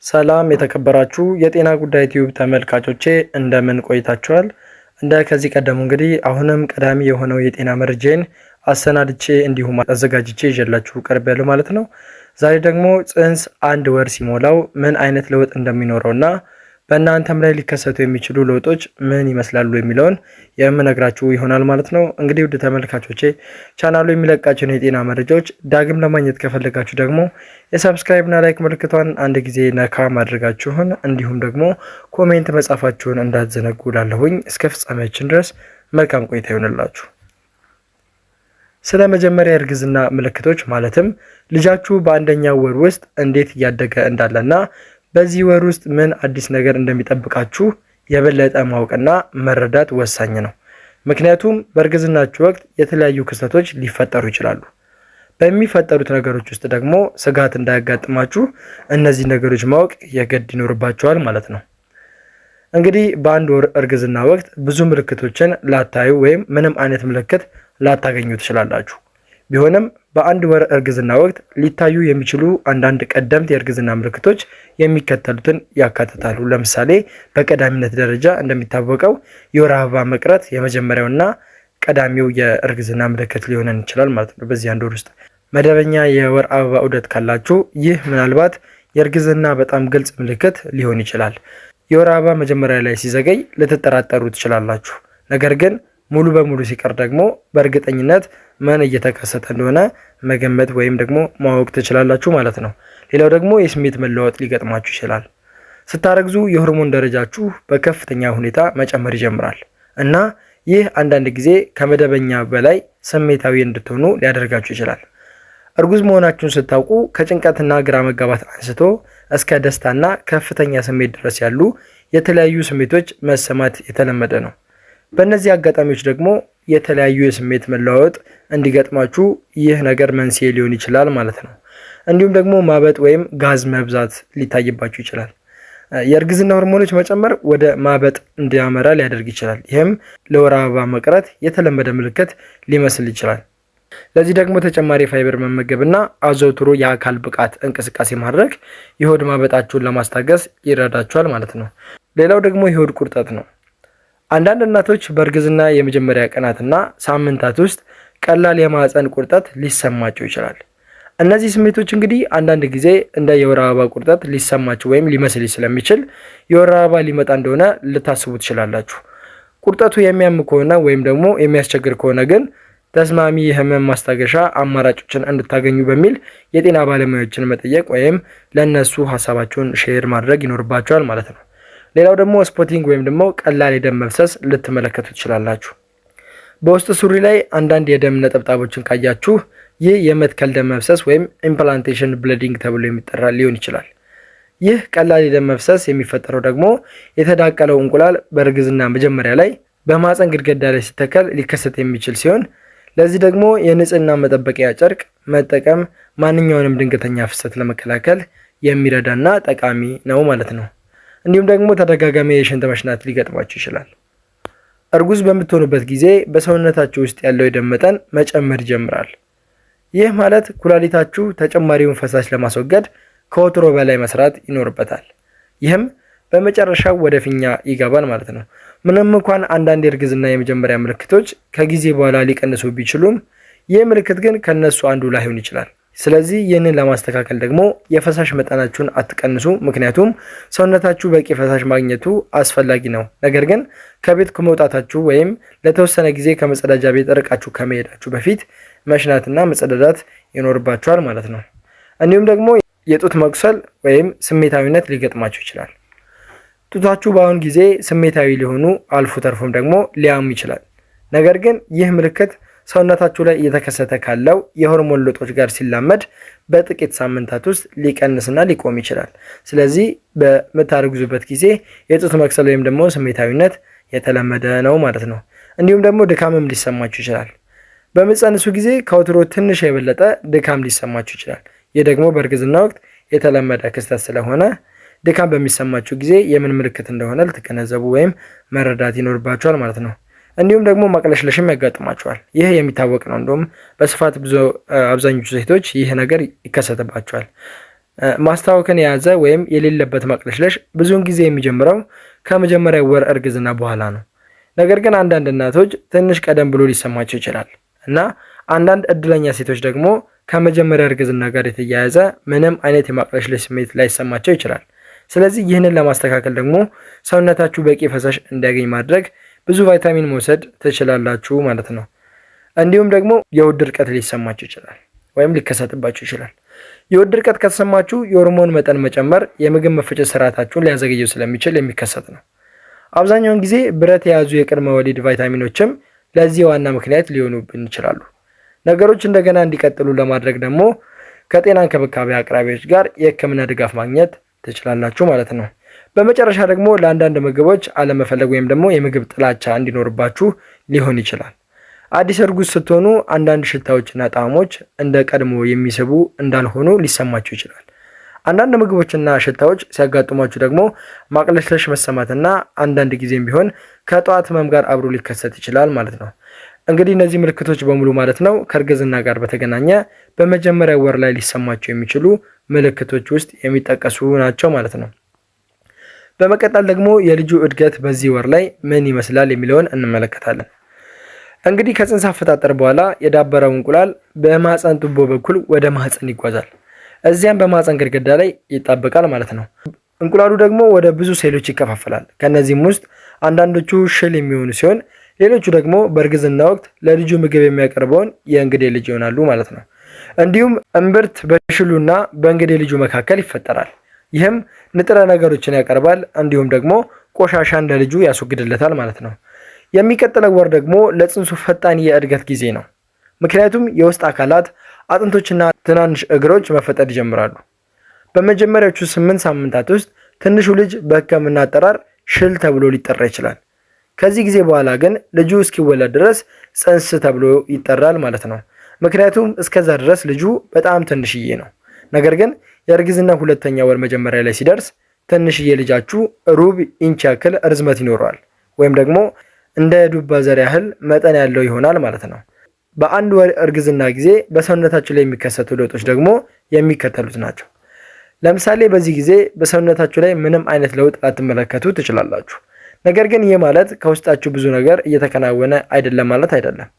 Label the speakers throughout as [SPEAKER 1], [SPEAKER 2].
[SPEAKER 1] ሰላም የተከበራችሁ የጤና ጉዳይ ቲዩብ ተመልካቾቼ እንደምን ቆይታችኋል? ከዚህ ቀደሙ እንግዲህ አሁንም ቀዳሚ የሆነው የጤና መረጃን አሰናድቼ እንዲሁም አዘጋጅቼ ይዤላችሁ ቀርቤያለሁ ማለት ነው። ዛሬ ደግሞ ጽንስ 1 ወር ሲሞላው ምን አይነት ለውጥ እንደሚኖረውና በእናንተም ላይ ሊከሰቱ የሚችሉ ለውጦች ምን ይመስላሉ የሚለውን የምነግራችሁ ይሆናል ማለት ነው። እንግዲህ ውድ ተመልካቾቼ ቻናሉ የሚለቃቸውን የጤና መረጃዎች ዳግም ለማግኘት ከፈለጋችሁ ደግሞ የሰብስክራይብ እና ላይክ ምልክቷን አንድ ጊዜ ነካ ማድረጋችሁን እንዲሁም ደግሞ ኮሜንት መጻፋችሁን እንዳትዘነጉ ላለሁኝ እስከ ፍጻሜያችን ድረስ መልካም ቆይታ ይሆንላችሁ። ስለ መጀመሪያ እርግዝና ምልክቶች ማለትም ልጃችሁ በአንደኛው ወር ውስጥ እንዴት እያደገ እንዳለና በዚህ ወር ውስጥ ምን አዲስ ነገር እንደሚጠብቃችሁ የበለጠ ማወቅና መረዳት ወሳኝ ነው። ምክንያቱም በእርግዝናችሁ ወቅት የተለያዩ ክስተቶች ሊፈጠሩ ይችላሉ። በሚፈጠሩት ነገሮች ውስጥ ደግሞ ስጋት እንዳያጋጥማችሁ እነዚህ ነገሮች ማወቅ የግድ ይኖርባችኋል ማለት ነው። እንግዲህ በአንድ ወር እርግዝና ወቅት ብዙ ምልክቶችን ላታዩ ወይም ምንም አይነት ምልክት ላታገኙ ትችላላችሁ። ቢሆንም በአንድ ወር እርግዝና ወቅት ሊታዩ የሚችሉ አንዳንድ ቀደምት የእርግዝና ምልክቶች የሚከተሉትን ያካትታሉ። ለምሳሌ በቀዳሚነት ደረጃ እንደሚታወቀው የወር አበባ መቅረት የመጀመሪያውና ቀዳሚው የእርግዝና ምልክት ሊሆን ይችላል ማለት ነው። በዚህ አንድ ወር ውስጥ መደበኛ የወር አበባ ዑደት ካላችሁ ይህ ምናልባት የእርግዝና በጣም ግልጽ ምልክት ሊሆን ይችላል። የወር አበባ መጀመሪያ ላይ ሲዘገይ ልትጠራጠሩ ትችላላችሁ። ነገር ግን ሙሉ በሙሉ ሲቀር ደግሞ በእርግጠኝነት ምን እየተከሰተ እንደሆነ መገመት ወይም ደግሞ ማወቅ ትችላላችሁ ማለት ነው። ሌላው ደግሞ የስሜት መለዋወጥ ሊገጥማችሁ ይችላል። ስታረግዙ የሆርሞን ደረጃችሁ በከፍተኛ ሁኔታ መጨመር ይጀምራል እና ይህ አንዳንድ ጊዜ ከመደበኛ በላይ ስሜታዊ እንድትሆኑ ሊያደርጋችሁ ይችላል። እርጉዝ መሆናችሁን ስታውቁ ከጭንቀትና ግራ መጋባት አንስቶ እስከ ደስታና ከፍተኛ ስሜት ድረስ ያሉ የተለያዩ ስሜቶች መሰማት የተለመደ ነው። በእነዚህ አጋጣሚዎች ደግሞ የተለያዩ የስሜት መለዋወጥ እንዲገጥማችሁ ይህ ነገር መንስኤ ሊሆን ይችላል ማለት ነው። እንዲሁም ደግሞ ማበጥ ወይም ጋዝ መብዛት ሊታይባችሁ ይችላል። የእርግዝና ሆርሞኖች መጨመር ወደ ማበጥ እንዲያመራ ሊያደርግ ይችላል። ይህም ለወር አበባ መቅረት የተለመደ ምልክት ሊመስል ይችላል። ለዚህ ደግሞ ተጨማሪ ፋይበር መመገብና አዘውትሮ የአካል ብቃት እንቅስቃሴ ማድረግ የሆድ ማበጣችሁን ለማስታገስ ይረዳችኋል ማለት ነው። ሌላው ደግሞ የሆድ ቁርጠት ነው። አንዳንድ እናቶች በእርግዝና የመጀመሪያ ቀናትና ሳምንታት ውስጥ ቀላል የማህፀን ቁርጠት ሊሰማቸው ይችላል። እነዚህ ስሜቶች እንግዲህ አንዳንድ ጊዜ እንደ የወር አበባ ቁርጠት ሊሰማቸው ወይም ሊመስል ስለሚችል የወር አበባ ሊመጣ እንደሆነ ልታስቡ ትችላላችሁ። ቁርጠቱ የሚያም ከሆነ ወይም ደግሞ የሚያስቸግር ከሆነ ግን ተስማሚ የህመም ማስታገሻ አማራጮችን እንድታገኙ በሚል የጤና ባለሙያዎችን መጠየቅ ወይም ለእነሱ ሀሳባቸውን ሼር ማድረግ ይኖርባቸዋል ማለት ነው። ሌላው ደግሞ ስፖቲንግ ወይም ደግሞ ቀላል የደም መፍሰስ ልትመለከቱ ትችላላችሁ። በውስጥ ሱሪ ላይ አንዳንድ የደም ነጠብጣቦችን ካያችሁ ይህ የመትከል ደም መፍሰስ ወይም ኢምፕላንቴሽን ብለዲንግ ተብሎ የሚጠራ ሊሆን ይችላል። ይህ ቀላል የደም መፍሰስ የሚፈጠረው ደግሞ የተዳቀለው እንቁላል በእርግዝና መጀመሪያ ላይ በማህፀን ግድግዳ ላይ ሲተከል ሊከሰት የሚችል ሲሆን ለዚህ ደግሞ የንጽህና መጠበቂያ ጨርቅ መጠቀም ማንኛውንም ድንገተኛ ፍሰት ለመከላከል የሚረዳና ጠቃሚ ነው ማለት ነው። እንዲሁም ደግሞ ተደጋጋሚ የሽንት መሽናት ሊገጥማችሁ ይችላል። እርጉዝ በምትሆኑበት ጊዜ በሰውነታችሁ ውስጥ ያለው የደም መጠን መጨመር ይጀምራል። ይህ ማለት ኩላሊታችሁ ተጨማሪውን ፈሳሽ ለማስወገድ ከወትሮ በላይ መስራት ይኖርበታል። ይህም በመጨረሻው ወደ ፊኛ ይገባል ማለት ነው። ምንም እንኳን አንዳንድ የእርግዝና የመጀመሪያ ምልክቶች ከጊዜ በኋላ ሊቀንሱ ቢችሉም ይህ ምልክት ግን ከነሱ አንዱ ላይሆን ይችላል። ስለዚህ ይህንን ለማስተካከል ደግሞ የፈሳሽ መጠናችሁን አትቀንሱ። ምክንያቱም ሰውነታችሁ በቂ ፈሳሽ ማግኘቱ አስፈላጊ ነው። ነገር ግን ከቤት ከመውጣታችሁ ወይም ለተወሰነ ጊዜ ከመጸዳጃ ቤት ርቃችሁ ከመሄዳችሁ በፊት መሽናትና መጸዳዳት ይኖርባችኋል ማለት ነው። እንዲሁም ደግሞ የጡት መቁሰል ወይም ስሜታዊነት ሊገጥማችሁ ይችላል። ጡታችሁ በአሁን ጊዜ ስሜታዊ ሊሆኑ አልፎ ተርፎም ደግሞ ሊያሙ ይችላል። ነገር ግን ይህ ምልክት ሰውነታችሁ ላይ እየተከሰተ ካለው የሆርሞን ለውጦች ጋር ሲላመድ በጥቂት ሳምንታት ውስጥ ሊቀንስና ሊቆም ይችላል። ስለዚህ በምታረግዙበት ጊዜ የጡት መክሰል ወይም ደግሞ ስሜታዊነት የተለመደ ነው ማለት ነው። እንዲሁም ደግሞ ድካምም ሊሰማችሁ ይችላል። በምትጸንሱ ጊዜ ከወትሮ ትንሽ የበለጠ ድካም ሊሰማችሁ ይችላል። ይህ ደግሞ በእርግዝና ወቅት የተለመደ ክስተት ስለሆነ ድካም በሚሰማችሁ ጊዜ የምን ምልክት እንደሆነ ልትገነዘቡ ወይም መረዳት ይኖርባችኋል ማለት ነው። እንዲሁም ደግሞ ማቅለሽለሽም ያጋጥማቸዋል። ይህ የሚታወቅ ነው። እንደውም በስፋት ብዙ አብዛኞቹ ሴቶች ይህ ነገር ይከሰትባቸዋል። ማስታወክን የያዘ ወይም የሌለበት ማቅለሽለሽ ብዙውን ጊዜ የሚጀምረው ከመጀመሪያው ወር እርግዝና በኋላ ነው። ነገር ግን አንዳንድ እናቶች ትንሽ ቀደም ብሎ ሊሰማቸው ይችላል እና አንዳንድ እድለኛ ሴቶች ደግሞ ከመጀመሪያ እርግዝና ጋር የተያያዘ ምንም አይነት የማቅለሽለሽ ስሜት ላይሰማቸው ይችላል። ስለዚህ ይህንን ለማስተካከል ደግሞ ሰውነታችሁ በቂ ፈሳሽ እንዲያገኝ ማድረግ ብዙ ቫይታሚን መውሰድ ትችላላችሁ ማለት ነው። እንዲሁም ደግሞ የሆድ ድርቀት ሊሰማችሁ ይችላል ወይም ሊከሰትባችሁ ይችላል። የሆድ ድርቀት ከተሰማችሁ የሆርሞን መጠን መጨመር የምግብ መፈጨት ስርዓታችሁን ሊያዘገየው ስለሚችል የሚከሰት ነው። አብዛኛውን ጊዜ ብረት የያዙ የቅድመ ወሊድ ቫይታሚኖችም ለዚህ ዋና ምክንያት ሊሆኑብን ይችላሉ። ነገሮች እንደገና እንዲቀጥሉ ለማድረግ ደግሞ ከጤና እንክብካቤ አቅራቢዎች ጋር የሕክምና ድጋፍ ማግኘት ትችላላችሁ ማለት ነው። በመጨረሻ ደግሞ ለአንዳንድ ምግቦች አለመፈለግ ወይም ደግሞ የምግብ ጥላቻ እንዲኖርባችሁ ሊሆን ይችላል። አዲስ እርጉዝ ስትሆኑ አንዳንድ ሽታዎችና ጣዕሞች እንደ ቀድሞ የሚስቡ እንዳልሆኑ ሊሰማችሁ ይችላል። አንዳንድ ምግቦችና ሽታዎች ሲያጋጥሟችሁ ደግሞ ማቅለሽለሽ መሰማትና አንዳንድ ጊዜም ቢሆን ከጠዋት ህመም ጋር አብሮ ሊከሰት ይችላል ማለት ነው። እንግዲህ እነዚህ ምልክቶች በሙሉ ማለት ነው ከእርግዝና ጋር በተገናኘ በመጀመሪያ ወር ላይ ሊሰማቸው የሚችሉ ምልክቶች ውስጥ የሚጠቀሱ ናቸው ማለት ነው። በመቀጠል ደግሞ የልጁ እድገት በዚህ ወር ላይ ምን ይመስላል የሚለውን እንመለከታለን። እንግዲህ ከጽንስ አፈጣጠር በኋላ የዳበረው እንቁላል በማህፀን ቱቦ በኩል ወደ ማህፀን ይጓዛል። እዚያም በማህፀን ግድግዳ ላይ ይጣበቃል ማለት ነው። እንቁላሉ ደግሞ ወደ ብዙ ሴሎች ይከፋፈላል። ከነዚህም ውስጥ አንዳንዶቹ ሽል የሚሆኑ ሲሆን ሌሎቹ ደግሞ በእርግዝና ወቅት ለልጁ ምግብ የሚያቀርበውን የእንግዴ ልጅ ይሆናሉ ማለት ነው። እንዲሁም እምብርት በሽሉና በእንግዴ ልጁ መካከል ይፈጠራል። ይህም ንጥረ ነገሮችን ያቀርባል፣ እንዲሁም ደግሞ ቆሻሻን ለልጁ ያስወግድለታል ማለት ነው። የሚቀጥለው ወር ደግሞ ለጽንሱ ፈጣን የእድገት ጊዜ ነው። ምክንያቱም የውስጥ አካላት አጥንቶችና ትናንሽ እግሮች መፈጠር ይጀምራሉ። በመጀመሪያዎቹ 8 ሳምንታት ውስጥ ትንሹ ልጅ በሕክምና አጠራር ሽል ተብሎ ሊጠራ ይችላል። ከዚህ ጊዜ በኋላ ግን ልጁ እስኪወለድ ድረስ ጽንስ ተብሎ ይጠራል ማለት ነው። ምክንያቱም እስከዛ ድረስ ልጁ በጣም ትንሽዬ ነው። ነገር ግን የእርግዝና ሁለተኛ ወር መጀመሪያ ላይ ሲደርስ ትንሽዬ ልጃችሁ ሩብ ኢንች ያክል ርዝመት ይኖረዋል ወይም ደግሞ እንደ ዱባ ዘር ያህል መጠን ያለው ይሆናል ማለት ነው። በአንድ ወር እርግዝና ጊዜ በሰውነታችሁ ላይ የሚከሰቱ ለውጦች ደግሞ የሚከተሉት ናቸው። ለምሳሌ በዚህ ጊዜ በሰውነታችሁ ላይ ምንም አይነት ለውጥ ላትመለከቱ ትችላላችሁ። ነገር ግን ይህ ማለት ከውስጣችሁ ብዙ ነገር እየተከናወነ አይደለም ማለት አይደለም።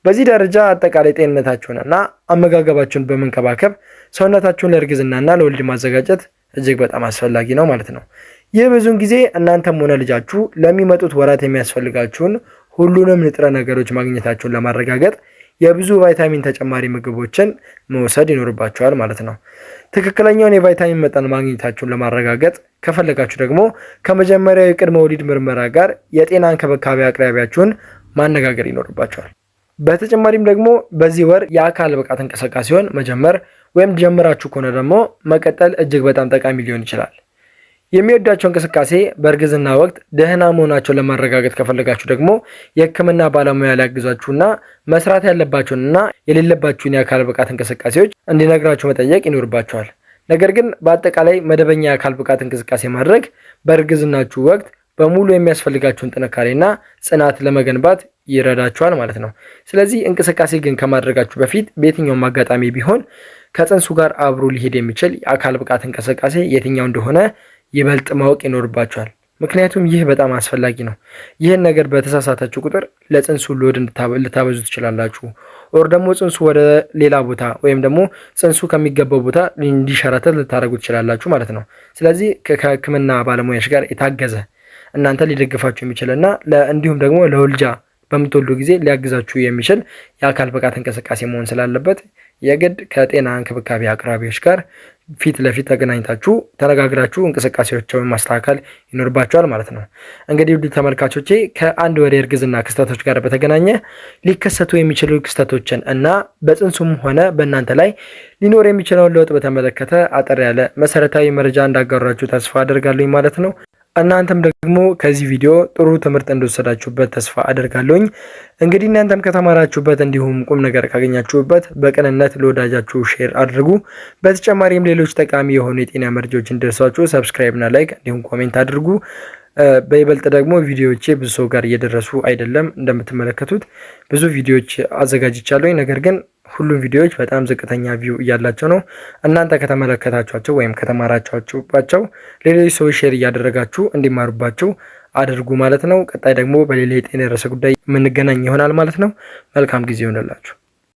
[SPEAKER 1] በዚህ ደረጃ አጠቃላይ ጤንነታችሁንና አመጋገባችሁን በመንከባከብ ሰውነታችሁን ለእርግዝናና ለወሊድ ማዘጋጀት እጅግ በጣም አስፈላጊ ነው ማለት ነው። ይህ ብዙውን ጊዜ እናንተም ሆነ ልጃችሁ ለሚመጡት ወራት የሚያስፈልጋችሁን ሁሉንም ንጥረ ነገሮች ማግኘታችሁን ለማረጋገጥ የብዙ ቫይታሚን ተጨማሪ ምግቦችን መውሰድ ይኖርባችኋል ማለት ነው። ትክክለኛውን የቫይታሚን መጠን ማግኘታችሁን ለማረጋገጥ ከፈለጋችሁ ደግሞ ከመጀመሪያው የቅድመ ወሊድ ምርመራ ጋር የጤና እንክብካቤ አቅራቢያችሁን ማነጋገር ይኖርባችኋል። በተጨማሪም ደግሞ በዚህ ወር የአካል ብቃት እንቅስቃሴውን መጀመር ወይም ጀምራችሁ ከሆነ ደግሞ መቀጠል እጅግ በጣም ጠቃሚ ሊሆን ይችላል። የሚወዳቸው እንቅስቃሴ በእርግዝና ወቅት ደህና መሆናቸውን ለማረጋገጥ ከፈለጋችሁ ደግሞ የሕክምና ባለሙያ ሊያግዛችሁና መስራት ያለባችሁንና የሌለባችሁን የአካል ብቃት እንቅስቃሴዎች እንዲነግራችሁ መጠየቅ ይኖርባችኋል። ነገር ግን በአጠቃላይ መደበኛ የአካል ብቃት እንቅስቃሴ ማድረግ በእርግዝናችሁ ወቅት በሙሉ የሚያስፈልጋችሁን ጥንካሬና ጽናት ለመገንባት ይረዳችኋል ማለት ነው። ስለዚህ እንቅስቃሴ ግን ከማድረጋችሁ በፊት በየትኛውም አጋጣሚ ቢሆን ከጽንሱ ጋር አብሮ ሊሄድ የሚችል የአካል ብቃት እንቅስቃሴ የትኛው እንደሆነ ይበልጥ ማወቅ ይኖርባችኋል። ምክንያቱም ይህ በጣም አስፈላጊ ነው። ይህን ነገር በተሳሳታችሁ ቁጥር ለጽንሱ ሎድ ልታበዙ ትችላላችሁ። ኦር ደግሞ ጽንሱ ወደ ሌላ ቦታ ወይም ደግሞ ጽንሱ ከሚገባው ቦታ እንዲሸራተት ልታደርጉ ትችላላችሁ ማለት ነው። ስለዚህ ከሕክምና ባለሙያዎች ጋር የታገዘ እናንተ ሊደግፋችሁ የሚችልና እንዲሁም ደግሞ ለውልጃ በምትወልዱ ጊዜ ሊያግዛችሁ የሚችል የአካል ብቃት እንቅስቃሴ መሆን ስላለበት የግድ ከጤና እንክብካቤ አቅራቢዎች ጋር ፊት ለፊት ተገናኝታችሁ ተነጋግራችሁ እንቅስቃሴዎችን ማስተካከል ይኖርባችኋል ማለት ነው። እንግዲህ ውድ ተመልካቾቼ ከአንድ ወር የእርግዝና ክስተቶች ጋር በተገናኘ ሊከሰቱ የሚችሉ ክስተቶችን እና በጽንሱም ሆነ በእናንተ ላይ ሊኖር የሚችለውን ለውጥ በተመለከተ አጠር ያለ መሰረታዊ መረጃ እንዳጋራችሁ ተስፋ አደርጋለሁ ማለት ነው። እናንተም ደግሞ ከዚህ ቪዲዮ ጥሩ ትምህርት እንደወሰዳችሁበት ተስፋ አደርጋለሁኝ። እንግዲህ እናንተም ከተማራችሁበት እንዲሁም ቁም ነገር ካገኛችሁበት በቅንነት ለወዳጃችሁ ሼር አድርጉ። በተጨማሪም ሌሎች ጠቃሚ የሆኑ የጤና መረጃዎች እንዲደርሷችሁ ሰብስክራይብ እና ላይክ እንዲሁም ኮሜንት አድርጉ። በይበልጥ ደግሞ ቪዲዮዎቼ ብዙ ሰው ጋር እየደረሱ አይደለም። እንደምትመለከቱት ብዙ ቪዲዮዎች አዘጋጅቻለሁ፣ ነገር ግን ሁሉም ቪዲዮዎች በጣም ዝቅተኛ ቪው እያላቸው ነው። እናንተ ከተመለከታችኋቸው ወይም ከተማራችኋቸው ሌሎች ሰዎች ሼር እያደረጋችሁ እንዲማሩባቸው አድርጉ ማለት ነው። ቀጣይ ደግሞ በሌላ የጤና ርዕሰ ጉዳይ የምንገናኝ ይሆናል ማለት ነው። መልካም ጊዜ ይሆንላችሁ።